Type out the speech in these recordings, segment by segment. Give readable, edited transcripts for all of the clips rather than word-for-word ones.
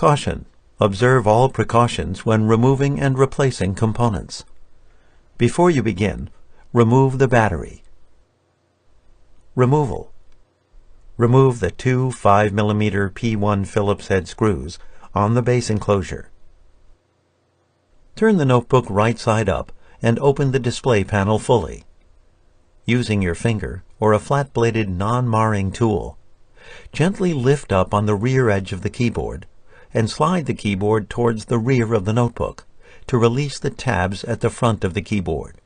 Caution: observe all precautions when removing and replacing components. Before you begin, remove the battery. Removal. Remove the two 5mm P1 Phillips head screws on the base enclosure. Turn the notebook right side up and open the display panel fully. Using your finger or a flat-bladed non-marring tool, gently lift up on the rear edge of the keyboard and slide the keyboard towards the rear of the notebook to release the tabs at the front of the keyboard.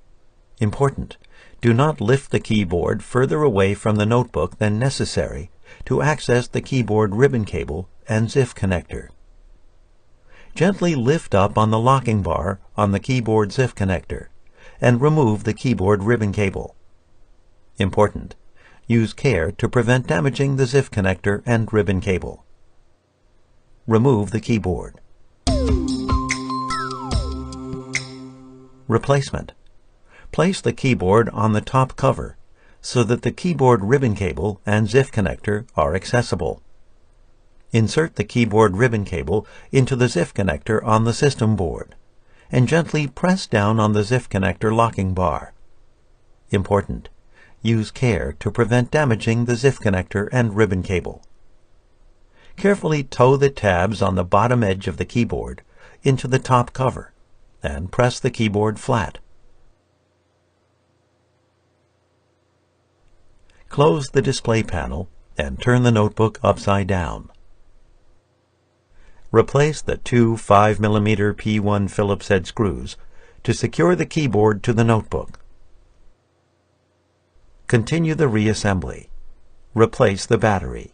Important: do not lift the keyboard further away from the notebook than necessary to access the keyboard ribbon cable and ZIF connector. Gently lift up on the locking bar on the keyboard ZIF connector and remove the keyboard ribbon cable. Important: use care to prevent damaging the ZIF connector and ribbon cable. Remove the keyboard. Replacement. Place the keyboard on the top cover so that the keyboard ribbon cable and ZIF connector are accessible. Insert the keyboard ribbon cable into the ZIF connector on the system board and gently press down on the ZIF connector locking bar. Important: use care to prevent damaging the ZIF connector and ribbon cable. Carefully tow the tabs on the bottom edge of the keyboard into the top cover and press the keyboard flat. Close the display panel and turn the notebook upside down. Replace the two 5mm P1 Phillips head screws to secure the keyboard to the notebook. Continue the reassembly. Replace the battery.